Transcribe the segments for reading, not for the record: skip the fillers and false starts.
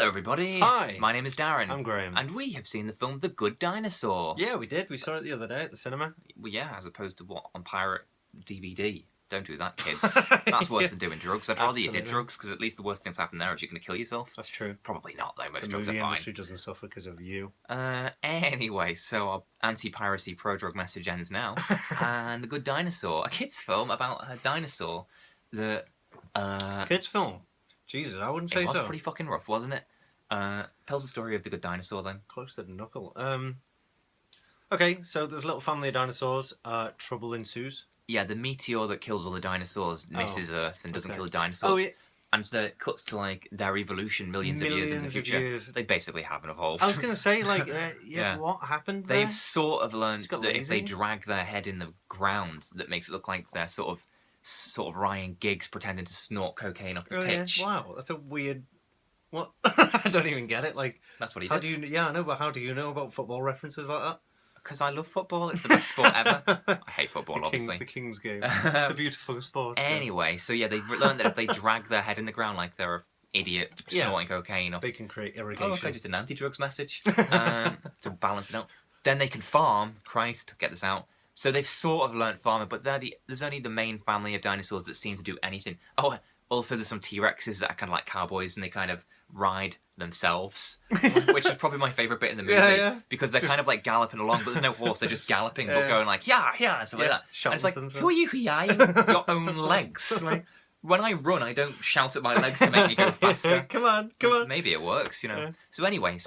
Hello everybody. Hi. My name is Darren. I'm Graham. And we have seen the film The Good Dinosaur. Yeah, we did. We saw it the other day at the cinema. Well, yeah, as opposed to what? On pirate DVD. Don't do that, kids. That's worse than doing drugs. I'd rather you did drugs, because at least the worst things happen there if you're going to kill yourself. That's true. Probably not, though. Most The drugs are movie fine. industry doesn't suffer because of you. Anyway, so our anti-piracy, pro-drug message ends now. And The Good Dinosaur, a kid's film about a dinosaur that... Kids film? Jesus, I wouldn't say so. It was pretty fucking rough, wasn't it? Tells the story of the good dinosaur then. Close to the knuckle. Okay, so there's a little family of dinosaurs. Trouble ensues. Yeah, the meteor that kills all the dinosaurs misses Earth and doesn't kill the dinosaurs. Oh, yeah. And so it cuts to like their evolution millions of years in the future. They basically haven't evolved. I was going to say, like, what happened there? They've sort of learned that lazy. if they drag their head in the ground, that makes it look like they're sort of Ryan Giggs pretending to snort cocaine off the pitch. Yeah. Wow, that's a weird... What? I don't even get it. Like, that's what he how did. do you? Yeah, I know, but how do you know about football references like that? Because I love football. It's the best sport ever. I hate football, obviously. The King's game. The beautiful sport. Anyway, so yeah, they've learned that if they drag their head in the ground like they're an idiot snorting cocaine, they can create irrigation. Oh, okay, just an anti-drugs message to balance it out. Then they can farm. Christ, get this out. So they've sort of learnt farming, but there's only the main family of dinosaurs that seem to do anything. Oh, also there's some T-Rexes that are kind of like cowboys, and they kind of ride themselves, which is probably my favourite bit in the movie, because they're kind of like galloping along, but there's no horse, they're just galloping, but going like, yeah, and stuff like that. And it's like, who are you, your own legs? Like, when I run, I don't shout at my legs to make me go faster. Come on. Maybe it works, So anyway,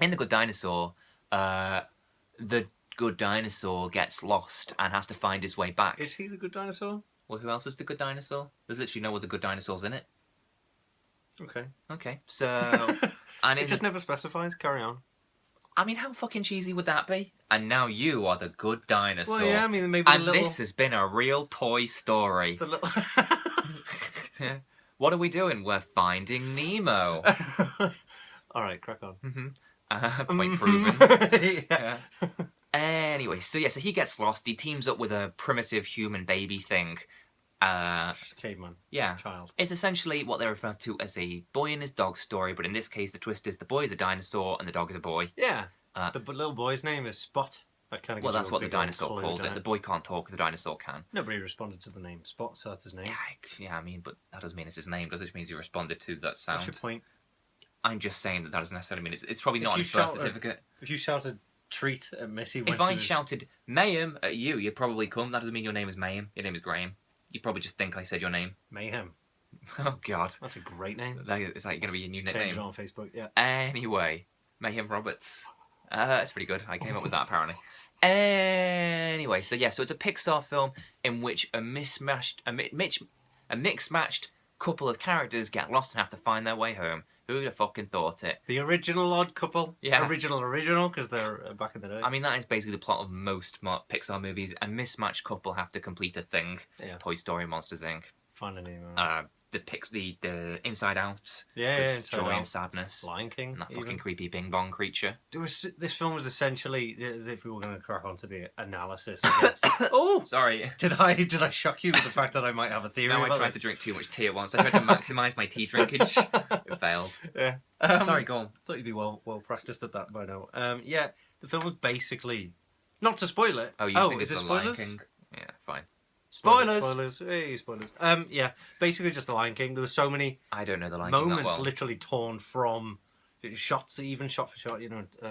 in The Good Dinosaur, the good dinosaur gets lost and has to find his way back. Is he the good dinosaur? Well, who else is the good dinosaur? There's literally no other good dinosaurs in it. Okay, so... and it just never specifies. Carry on. I mean, how fucking cheesy would that be? And now you are the good dinosaur. Well, yeah, I mean, maybe and this has been a real Toy Story. The little... What are we doing? We're finding Nemo. All right, crack on. Point proven. Yeah. Anyway, so he gets lost. He teams up with a primitive human baby thing. Caveman. Yeah. Child. It's essentially what they refer to as a boy and his dog story, but in this case, the twist is the boy is a dinosaur and the dog is a boy. Yeah. The little boy's name is Spot. That kind of well, that's what the dinosaur calls it. The boy can't talk, the dinosaur can. Nobody responded to the name Spot, so that's his name. Yeah, I mean, but that doesn't mean it's his name, does it? It means he responded to that sound. What's your point? I'm just saying that doesn't necessarily mean it's probably not on his birth certificate. If you shouted treat at Missy when if I shouted Mayhem at you, you'd probably come. That doesn't mean your name is Mayhem. Your name is Graham. You'd probably just think I said your name. Mayhem. Oh, God. That's a great name. It's like going to be your new nickname. Change it on Facebook, yeah. Anyway, Mayhem Roberts. That's pretty good. I came up with that, apparently. Anyway, so it's a Pixar film in which a mixed-matched couple of characters get lost and have to find their way home. Who'd have fucking thought it? The original Odd Couple? Yeah. Original, because they're back in the day. I mean, that is basically the plot of most Pixar movies. A mismatched couple have to complete a thing. Yeah. Toy Story, Monsters, Inc. Find a name. The Inside Out. Yeah, Joy and Sadness. Lion King. And that fucking creepy Bing Bong creature. This film was essentially, as if we were going to crack onto the analysis, I guess. Oh! Sorry. Did I shock you with the fact that I might have a theory No, about I tried to drink too much tea at once. I tried to maximise my tea drinkage. It failed. Yeah. Sorry, go on. Thought you'd be well practiced at that by now. Yeah, the film was basically... Not to spoil it. Oh, you think it's the Lion King? Yeah, fine. Spoilers! Hey, spoilers. Yeah, basically just the Lion King. There were so many I don't know the Lion King that well. literally torn from shots, even shot for shot,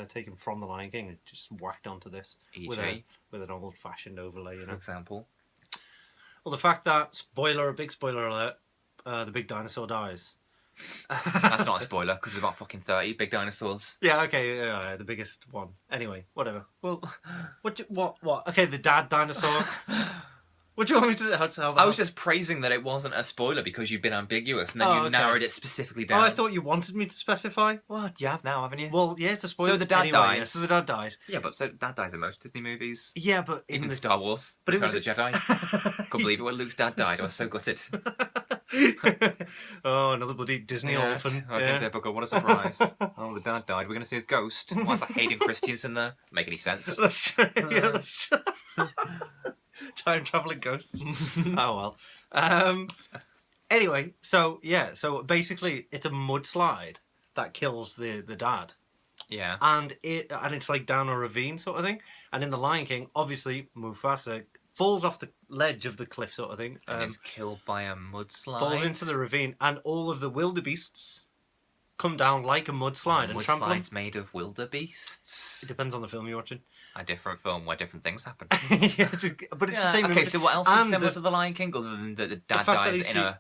taken from the Lion King and just whacked onto this with an old-fashioned overlay, For example? Well, the fact that, big spoiler alert, the big dinosaur dies. That's not a spoiler, because there's about fucking 30 big dinosaurs. Yeah, okay, the biggest one. Anyway, whatever. Well, what? Okay, the dad dinosaur. What do you want me to tell? I was just praising that it wasn't a spoiler because you've been ambiguous, and then you narrowed it specifically down. Oh, I thought you wanted me to specify. Well, you have now, haven't you? Well, yeah, it's a spoiler. So the dad dies. Yeah, so the dad dies. Yeah, but so dad dies in most Disney movies. Yeah, but even Star Wars. But Return of the Jedi. Couldn't believe it when Luke's dad died. I was so gutted. Oh, another bloody Disney orphan. Typical. What a surprise. Oh, the dad died. We're going to see his ghost. Why's that Hayden Christensen there? Make any sense? That's true. Yeah, that's true. Time traveling ghosts. Oh well. Anyway, so basically it's a mudslide that kills the dad. Yeah. And it's like down a ravine sort of thing. And in The Lion King, obviously, Mufasa falls off the ledge of the cliff sort of thing. And is killed by a mudslide. Falls into the ravine, and all of the wildebeests come down like a mudslide and trample him. Mudslid's made of wildebeests. It depends on the film you're watching. A different film where different things happen. Yeah, but it's the same. Okay, so what else and is similar to The Lion King other than that the dad dies in a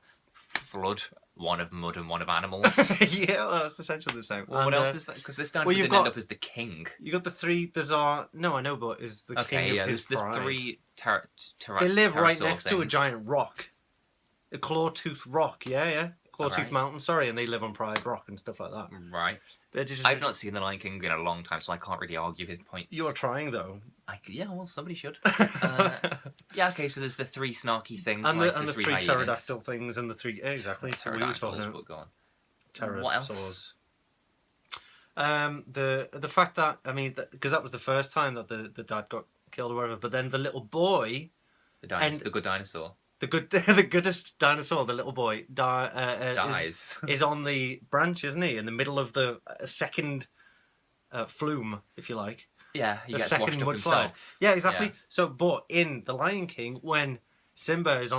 flood? One of mud and one of animals. Yeah, well, it's essentially the same. Well, what else is that? Because this dinosaur didn't end up as the king. You got the three bizarre. No, I know, but is the king of his pride. There's the three. They live right next to a giant rock, a claw-tooth rock. Yeah. Claw-tooth Mountain. Sorry, and they live on Pride Rock and stuff like that. Right. I've not seen The Lion King in a long time, so I can't really argue his points. You're trying though. Yeah, well, somebody should. Yeah, okay. So there's the three snarky things, and like the three pterodactyl things, and the three exactly. So we were talking about. Go on. Pterosaurs. What else? The fact that because that was the first time that the dad got killed or whatever, but then the little boy, the good dinosaur. The goodest dinosaur, the little boy, dies. Is on the branch, isn't he? In the middle of the second flume, if you like. Yeah, he gets washed up mudslide. himself. Yeah, exactly. Yeah. So, but in The Lion King, when Simba is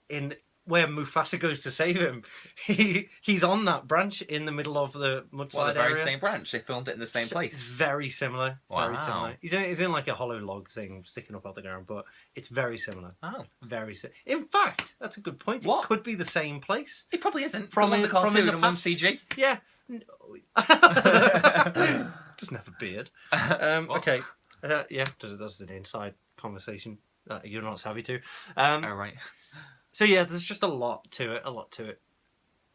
in where Mufasa goes to save him, he's on that branch in the middle of the mudslide the very area. Same branch. They filmed it in the same place. Very similar. Wow. Very similar. He's in like a hollow log thing sticking up out the ground, but it's very similar. Oh. Very similar. In fact, that's a good point. What? It could be the same place. It probably isn't. From one's a cartoon and one's past. CG. Yeah. Doesn't have a beard. Okay. Yeah, that's an inside conversation that you're not savvy to. Oh, right. So yeah, there's just a lot to it.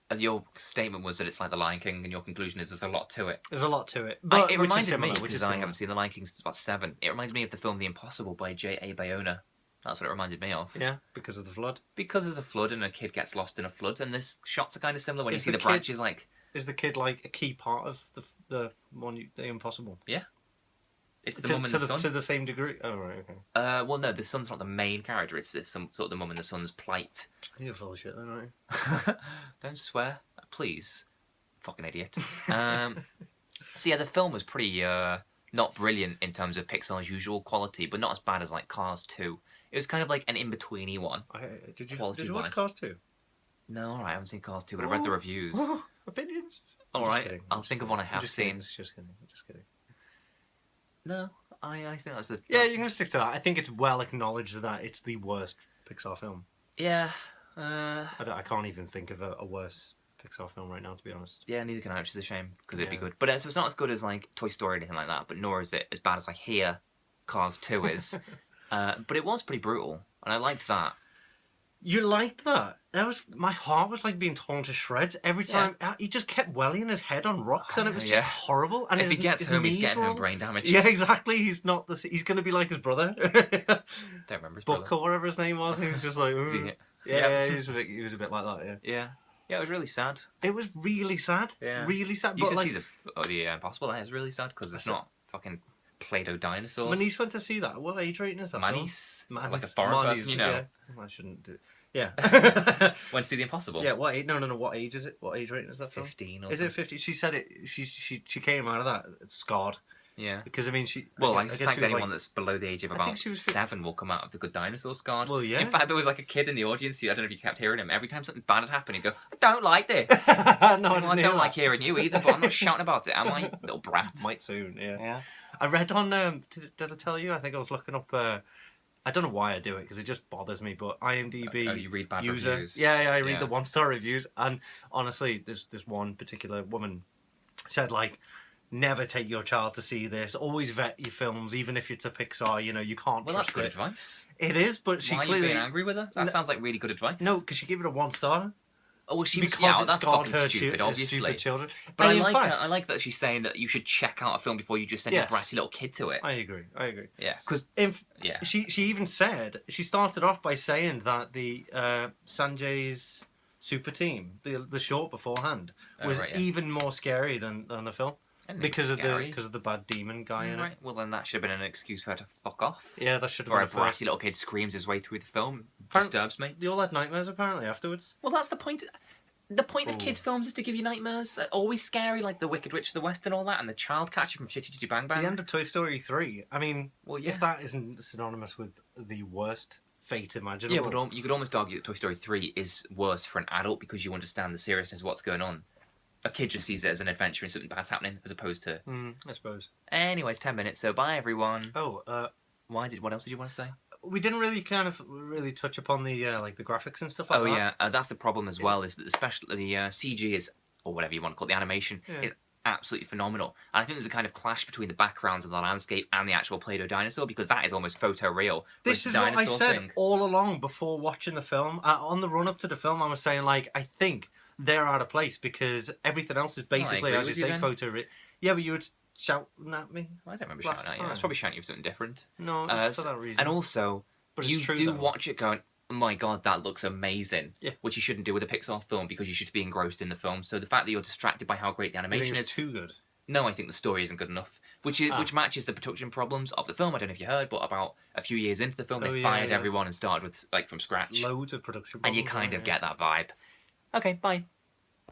And your statement was that it's like The Lion King, and your conclusion is there's a lot to it. There's a lot to it. But it reminded me, because I haven't seen The Lion King since about 7, it reminds me of the film The Impossible by J.A. Bayona. That's what it reminded me of. Yeah, because of the flood. Because there's a flood and a kid gets lost in a flood, and this shots are kind of similar when you see the branches like... Is the kid like a key part of the Impossible? Yeah. It's the mum and the son. To the same degree? Oh, right, okay. Well, no, the son's not the main character. It's some sort of the mum and the son's plight. You're full of shit then, aren't you? Don't swear, please. Fucking idiot. So yeah, the film was pretty not brilliant in terms of Pixar's usual quality, but not as bad as like Cars 2. It was kind of like an in-betweeny one. Did you watch Cars 2? No, alright, I haven't seen Cars 2, but I read the reviews. Opinions? Alright, I'll think of one I have seen. Just kidding. No, I think that's the... Yeah, you can stick to that. I think it's well acknowledged that it's the worst Pixar film. Yeah. I can't even think of a worse Pixar film right now, to be honest. Yeah, neither can I, which is a shame, because it'd be good. But so it's not as good as like Toy Story or anything like that, but nor is it as bad as I hear Cars 2 is. But it was pretty brutal, and I liked that. You liked that? My heart was like being torn to shreds every time. Yeah. He just kept welling his head on rocks, and it was just horrible. And if he gets home, he's getting home brain damage. Yeah, exactly. He's not he's going to be like his brother. Don't remember his Buck brother. or whatever his name was. He was just like, yeah, he was a bit like that. Yeah. Yeah, it was really sad. It was really sad. Yeah. Really sad. You should see the Impossible. That is really sad because it's not fucking Play-Doh dinosaurs. Manice went to see that. What age rating is that? Manice. Like a foreign person, you know. Yeah. Well, I shouldn't do. Yeah. Went to see The Impossible. Yeah. What age? No. What age is it? What age rating is that? 15 or is it 15? She said it. She came out of that scarred. Yeah. Because I mean, she. Well, I suspect anyone that's below the age of about 7 will come out of The Good Dinosaur scarred. Well, yeah. In fact, there was like a kid in the audience. I don't know if you kept hearing him. Every time something bad had happened, he'd go, "I don't like this." No, I don't like hearing you either, but I'm not shouting about it, am I, little brat? Might soon. Yeah. Yeah. I read on. Did I tell you? I think I was looking up. I don't know why I do it because it just bothers me. But IMDb. Oh, you read bad user, reviews. Yeah, I read the 1-star reviews, and honestly, this one particular woman said like, never take your child to see this. Always vet your films, even if it's a Pixar. You know, you can't. Well, trust that's good it. advice. It is, but she Why clearly. Are you being angry with her? That sounds like really good advice. No, because she gave it a 1-star. Oh, well, she because that's scarred fucking her stupid, obviously. Stupid children. But I like that she's saying that you should check out a film before you just send your bratty little kid to it. I agree. Yeah, because she even said she started off by saying that the Sanjay's super team, the short beforehand, was even more scary than the film. Because of the bad demon guy in it. Well, then that should have been an excuse for her to fuck off. Yeah, that should have been. Or a bratty little kid screams his way through the film. Disturbs me. They all had nightmares apparently afterwards. Well, that's the point. The point of kids' films is to give you nightmares. They're always scary, like The Wicked Witch of the West and all that, and The Child Catcher from Chitty Chitty Bang Bang. The end of Toy Story 3. I mean, well, yeah. if that isn't synonymous with the worst fate imaginable. Yeah, but you could almost argue that Toy Story 3 is worse for an adult because you understand the seriousness of what's going on. A kid just sees it as an adventure and something bad's happening, as opposed to... I suppose. Anyways, 10 minutes, so bye, everyone. Oh, what else did you want to say? We didn't really touch upon the the graphics and stuff like that. Oh yeah, that's the problem as well. Is that especially the CG is, or whatever you want to call it, the animation is absolutely phenomenal. And I think there's a kind of clash between the backgrounds of the landscape and the actual Play-Doh dinosaur because that is almost photoreal. This is what I said all along before watching the film. On the run up to the film, I was saying like I think they're out of place because everything else is basically, as you say, photoreal. Yeah, but you would shouting at me. I don't remember shouting at you. I was probably shouting at you for something different. No, it's for that reason. And also, but you true, do watch it going, oh my god, that looks amazing. Yeah. Which you shouldn't do with a Pixar film because you should be engrossed in the film. So the fact that you're distracted by how great the animation is too good. No, I think the story isn't good enough. Which matches the production problems of the film. I don't know if you heard, but about a few years into the film, they fired everyone and started with from scratch. Loads of production And problems. you kind of get that vibe. Okay, bye.